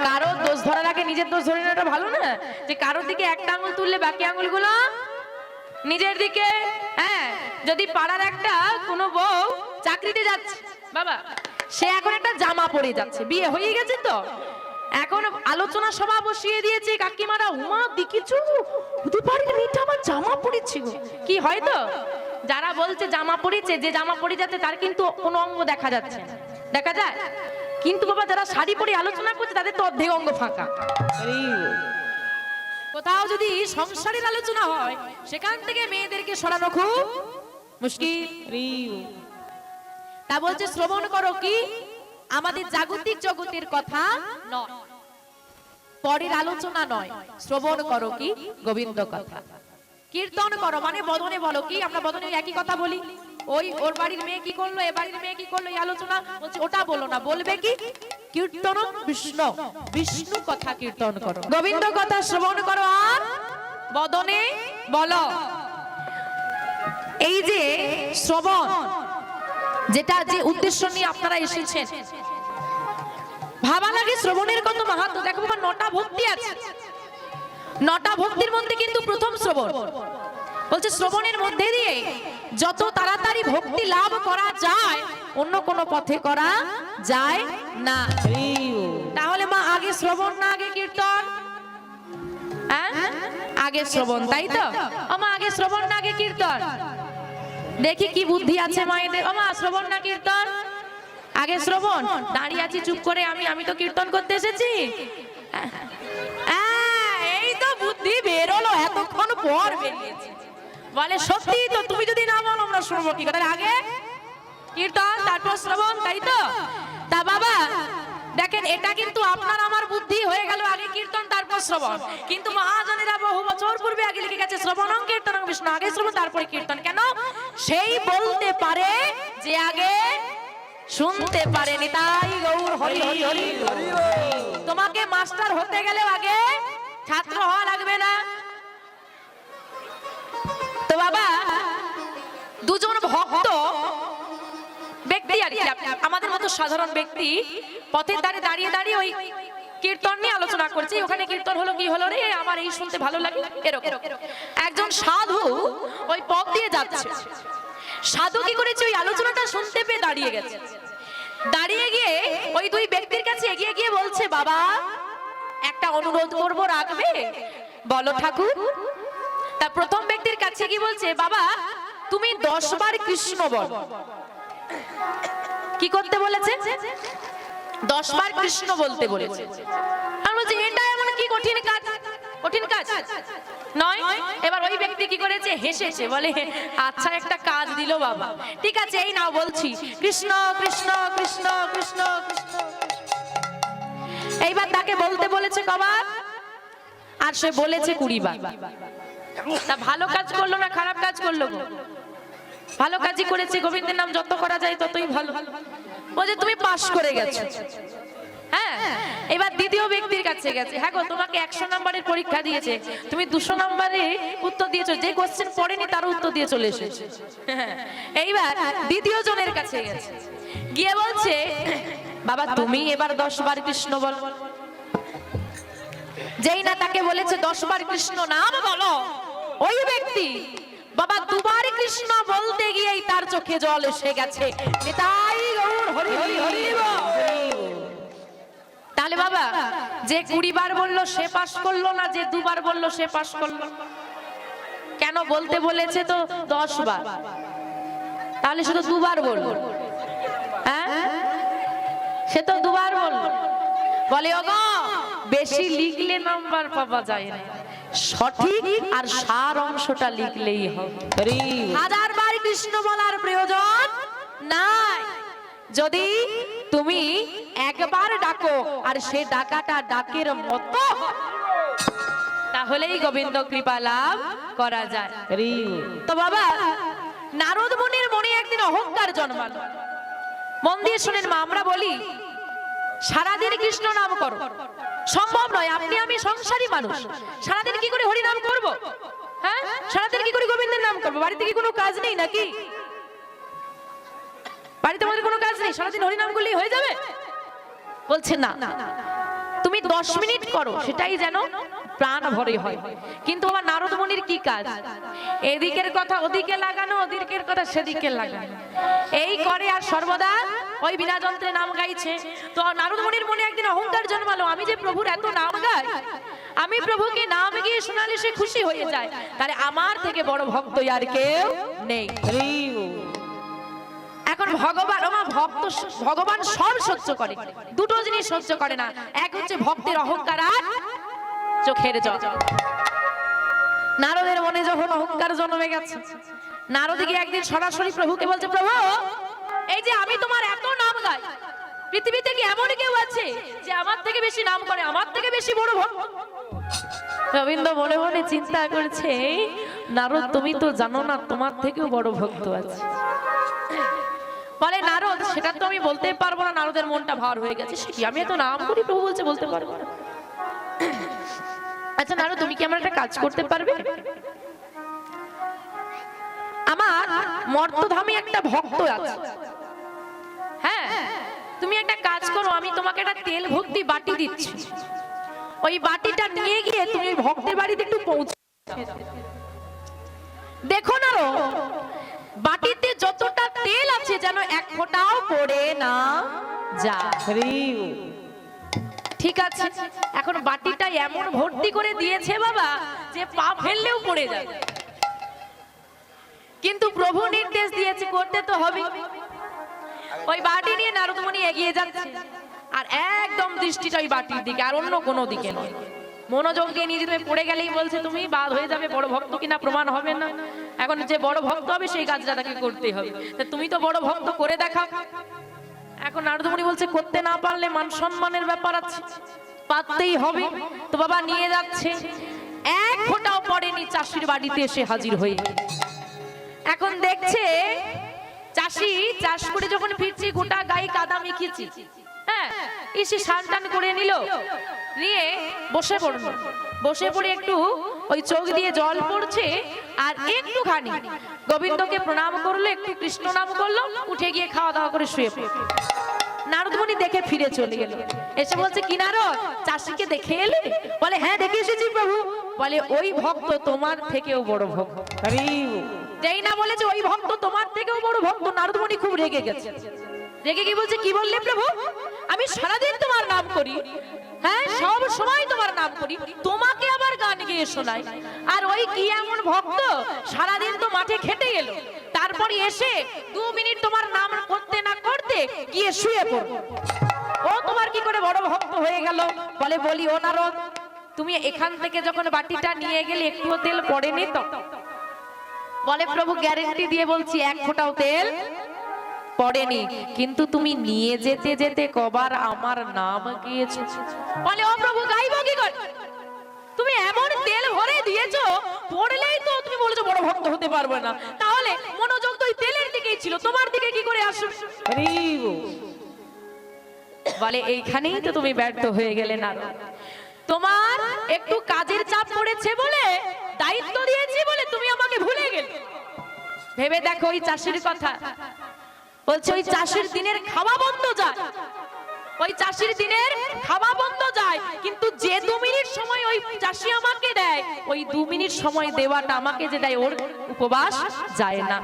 কারো দোষ ধরার আগে নিজের দোষ ধরে নেওয়াটা ভালো না? যে কারোর দিকে একটা আঙুল তুললে বাকি আঙুলগুলো নিজের দিকে। হ্যাঁ, যদি পাড়ার একটা কোনো বউ চাকরিতে যাচ্ছে বাবা, সে এখন একটা জামা পরে যাচ্ছে, বিয়ে হয়ে গেছে তো এখন আলোচনা সভা বসিয়ে দিয়েছে, কাকিমারা উমা দেখিছো হতে পারে মেয়েটা আমার জামা পরেছে গো। কি হয়তো যারা বলছে জামা পরেছে, যে জামা পরে যাচ্ছে তার কিন্তু কোনো অঙ্গ দেখা যাচ্ছে না, দেখা যায় কিন্তু বাবা যারা শাড়ি পরে আলোচনা করছে তাদের তো অর্ধেক অঙ্গ ফাঁকা। কোথাও যদি সংসারের আলোচনা হয় সেখান থেকে মেয়েদেরকে সরানো খুব মুশকিল। তা বলছে শ্রবণ করো কি আমাদের জাগতিক জগতের কথা নয়, পরের আলোচনা নয়, শ্রবণ করো কি গোবিন্দ কথা। কীর্তন করো মানে বদনে বলো কি, আমরা বদনে একই কথা বলি, ওই ওর বাড়ির মেয়ে কি করলো, এ বাড়ির মেয়ে কি করলো, এই আলোচনা বলছে ওটা বলো না, বলবে কি কীর্তন বিষ্ণু, বিষ্ণু কথা কীর্তন করো, গোবিন্দ কথা শ্রবণ করো আর বদনে বলো। এই যে শ্রবণ, যেটা যে উদ্দেশ্য নিয়ে আপনারা এসেছেন, ভাবা লাগে শ্রবণের কত মাহাত্ম্য। দেখো বাবা, 9টা ভক্তি আছে, 9টা ভক্তির মধ্যে কিন্তু প্রথম শ্রবণ। বলছে শ্রবণের মধ্যে দিয়ে যত তাড়াতাড়ি ভক্তি লাভ করা যায় অন্য কোন পথে করা যায় না। তাহলে মা আগে শ্রবণ না আগে কীর্তন? আগে শ্রবণ, তাই তো? মা আগে শ্রবণ না আগে কীর্তন? দেখি কি বুদ্ধি আছে মায়েদের। মা শ্রবণ না কীর্তন? আগে শ্রবণ। দাঁড়িয়ে আছি চুপ করে, আমি তো কীর্তন করতে এসেছি। এই তো বুদ্ধি বেরোলো, এতক্ষণ পর বেরিয়েছে। বলে সত্যি তো, তুমি যদি না বলো আমরা শুনবো কি কথা? আগে কীর্তন তারপর শ্রবণ, তাই তো? তা বাবা দেখেন, এটা কিন্তু আপনার আমার বুদ্ধি হয়ে গেল, আগে কীর্তন তারপর শ্রবণ। কিন্তু মহাজনেরা বহু বছর পূর্বে আগে লিখে গেছে শ্রবণং কীর্তনং বিষ্ণু, আগে শ্রবণ তারপরে কীর্তন। কেন? সেই বলতে পারে যে আগে শুনতে পারেনি। তাই গৌর হরি হরি হরি। তোমাকে মাস্টার হতে গেলে আগে ছাত্র হওয়া লাগবে না। তো বাবা দুজন ভক্ত ব্যক্তি আর কি, আমাদের মতো সাধারণ ব্যক্তি পথের ধারে দাঁড়িয়ে দাঁড়িয়ে ওই কীর্তন নিয়ে আলোচনা করছে। ওখানে কীর্তন হলো, কি হলো রে, আমার এই শুনতে ভালো লাগে এরকম। একজন সাধু ওই পথ দিয়ে যাচ্ছে। সাধু কি করেছে, ওই আলোচনাটা শুনতে পেয়ে দাঁড়িয়ে গেছে। দাঁড়িয়ে গিয়ে ওই দুই ব্যক্তির কাছে এগিয়ে গিয়ে বলছে, বাবা একটা অনুরোধ করব, রাখবে? বলো ঠাকুর। তা প্রথম ব্যক্তির কাছে কি বলছে, বাবা তুমি 10 বার কৃষ্ণ বল। কি করতে বলেছে? 10 বার কৃষ্ণ বলতে বলেছে। আর বলছে এটা এমন কি কঠিন কাজ? কঠিন কাজ নয়। এবার ওই ব্যক্তি কি করেছে, হেসেছে, বলে আচ্ছা একটা কাজ দিল বাবা, ঠিক আছে এই নাও বলছি, কৃষ্ণ কৃষ্ণ কৃষ্ণ কৃষ্ণ কৃষ্ণ। এইবার তাকে বলতে বলেছে কবার? আর সে বলেছে 20 বার। তা ভালো কাজ করলো না খারাপ কাজ করলো? ভালো কাজই করেছে, গোবিন্দের নাম যত করা যায় ততই ভালো। বলছে তুমি পাস করে গেছো। হ্যাঁ, এবার দ্বিতীয় ব্যক্তির কাছে গেছে, হ্যাঁ গো তোমাকে 100 নম্বরের পরীক্ষা দিয়েছে, তুমি 200 নম্বরে উত্তর দিয়েছো, যে কোশ্চেন পড়েনি তার উত্তর দিয়ে চলে এসেছে। এইবার দ্বিতীয় জনের কাছে গেছে, গিয়ে বলছে বাবা তুমি এবার 10 বার কৃষ্ণ বল। যেই না তাকে বলেছে 10 বার কৃষ্ণ নাম বলো, ওই ব্যক্তি বাবা 2 বার কৃষ্ণ বলতে গিয়েই তার চোখে জল এসে গেছে। তাই গৌর হরি হরি হরি। তাহলে বাবা যে 20 বার বললো সে পাস করলো না, যে 2 বার বললো সে পাস করলো? কেন? বলতে বলেছে তো 10 বার, তাহলে শুধু 2 বার বললো। হ্যাঁ, সে তো 2 বার বললো। বলে ওগো বেশি লিখলে নাম্বার পাওয়া যায় না, সঠিক আর সার অংশটা লিখলেই হবে। 1000 বার কৃষ্ণ বলার প্রয়োজন নাই। যদি তুমি একবার ডাকো আর সে ডাকাটা ডাকের মতো, তাহলেই গোবিন্দ কৃপা লাভ করা যায়। তো বাবা নারদ মুনির মনে একদিন অহংকার জন্মালো। মন দিয়ে শুনেন মা, আমরা বলি সারাদিন কৃষ্ণ নাম করো, সম্ভব নয়। আপনি আমি সংসারী মানুষ, সারাদিন কি করে হরি নাম করবো? হ্যাঁ, সারাদিন কি করে গোবিন্দের নাম করবো? বাড়িতে কি কোনো কাজ নেই নাকি? বাড়িতে আমাদের কোনো কাজ নেই, সারাদিন হরি নাম করলেই হয়ে যাবে? বলছে না, তুমি 10 মিনিট করো, সেটাই যেন প্রাণ ভরে হয়। কিন্তু আমার নারদ মুনির কি কাজ? এদিকের কথা ওদিকে লাগানো, ওদিকের কথা সেদিকে লাগানো, এই করে আর সর্বদা ওই বিনা যন্ত্রে নাম গাইছে। তো নারদ মুনির মনে একদিন অহংকার জন্মালো, আমি যে প্রভুর এত নাম গাই, আমি প্রভুকে নাম গিয়ে শোনালে সে খুশি হয়ে যায়, তাহলে আমার থেকে বড় ভক্ত আর কেউ নেই। এখন ভগবান সব সহ্য করে, দুটো জিনিস সহ্য করে না, এক হচ্ছে ভক্তের অহংকার আর চোখের জল। নারদের মনে যখন অহংকার জন্মে গেছে, নারদ গিয়ে একদিন সরাসরি প্রভুকে বলছে, প্রভু এই যে আমি তোমার এত নাম গাই, পৃথিবীতে কি এমন কেউ আছে যে আমার থেকে বেশি নাম করে, আমার থেকে বেশি বড় ভক্ত? রবীন্দ্র মনে মনে চিন্তা করছে, নারদ তুমি তো জানো না তোমার থেকেও বড় ভক্ত আছে। বলে নারদ সেটা তো আমি বলতে পারবো না। নারদের মনটা ভার হয়ে গেছে, সে কি আমি এত নাম করি, প্রভু বলছে বলতে পারবো না। আচ্ছা নারদ তুমি কি আমার একটা কাজ করতে পারবে? আমার মর্তধামে একটা ভক্ত আছে, হ্যাঁ তুমি একটা কাজ করো, আমি তোমাকে একটা তেল ভর্তি বাটি দিচ্ছি, ওই বাটিটা নিয়ে গিয়ে তুমি ভক্তের বাড়িতে একটু পৌঁছে দাও। দেখো না বাটিতে যতটা তেল আছে যেন এক ফোঁটাও পড়ে না যায়। ঠিক আছে, এখন বাটিটা এমন ভর্তি করে দিয়েছে বাবা যে পা ফেললেও পড়ে যাবে, কিন্তু প্রভু নির্দেশ দিয়েছে করতে তো হবে। ওই বাটি নিয়ে নারদ মুনি এগিয়ে যাচ্ছে, আর একদম দৃষ্টিটা ওই বাটির দিকে, আর অন্য কোনো দিকে নয়। মনোযোগ দিয়ে নিজে তুমি পড়ে গেলেই বলছে তুমি বাদ হয়ে যাবে, বড় ভক্ত কিনা প্রমাণ হবে না। এখন যে বড় ভক্ত হবে সেই কাজটা তাকে করতেই হবে, তা তুমি তো বড় ভক্ত, করে দেখাও। এখন নারদ মুনি বলছে করতে না পারলে মান সম্মানের ব্যাপার আছে, পারতেই হবে। তো বাবা নিয়ে যাচ্ছে, এক ফোঁটাও পড়েনি, চাষির বাড়িতে এসে হাজির হয়ে। এখন দেখছে চাষি চাষ করে যখন ফিরছি, গোটা গায়ে কাদা মেখেছি, হ্যাঁ এসে স্নান টান করে নিল, নিয়ে বসে পড়লো। বসে পড়ে একটু ওই চোখ দিয়ে জল পড়ছে, আর একটুখানি গোবিন্দকে প্রণাম করলো, একটু কৃষ্ণ নাম করলো, উঠে গিয়ে খাওয়া দাওয়া করে শুয়ে পড়লো। নারদ মুনি দেখে ফিরে চলে গেল, এসে বলছে কি নারদ চাষিকে দেখে এলে? বলে হ্যাঁ দেখে এসেছি প্রভু। বলে ওই ভক্ত তোমার থেকেও বড় ভক্ত। যেই না বলেছে ওই ভক্ত তোমার থেকেও বড় ভক্ত, নারদ মুনি খুব রেগে গেছে। রেগে কি বলছে, কি বললে প্রভু? আমি সারাদিন তোমার নাম করি, হ্যাঁ সব সময় তোমার নাম করি, তোমাকে আবার গান গেয়ে শোনাই, আর ওই কি এমন ভক্ত সারাদিন তো মাঠে খেটে গেল, তারপরে এসে 2 মিনিট তোমার নাম করতে না করতে গিয়ে শুয়ে পড়ো, ও তোমার কি করে বড় ভক্ত হয়ে গেল? বলে বলি ও নারদ, তুমি এখান থেকে যখন বাটিটা নিয়ে গেলে একটুও তেল পড়েনি তো? বলে প্রভু গ্যারেন্টি দিয়ে বলছি এক ফোঁটাও তেল পড়েনি, কিন্তু তুমি নিয়ে যেতে যেতে কবার আমার নাম গিয়েছো। বলে ও প্রভু গাইবো কি করে? তুমি এমন তেল ভরে দিয়েছো, পড়লেই তো তুমি বলেছো বড় ভক্ত হতে পারবে না, তাহলে মনোযোগ তো ওই তেলের দিকেই ছিল, তোমার দিকে কি করে আসবে? বলে এইখানেই তো তুমি ব্যর্থ হয়ে গেলে না, তোমার একটু কাজের চাপ পড়েছে বলে, দায়িত্ব দিয়েছি বলে তুমি আমাকে ভুলে গেলে। ভেবে দেখো ওই চাষির কথা, বলছে ওই চাষির দিনের খাওয়া বন্ধ যায়, ওই চাষির দিনের খাওয়া বন্ধ যায়, কিন্তু যে 2 মিনিট সময় ওই চাষি আমাকে দেয়, ওই 2 মিনিট সময় দেওয়াটা আমাকে যে দেয়, ওর উপবাস যায় না।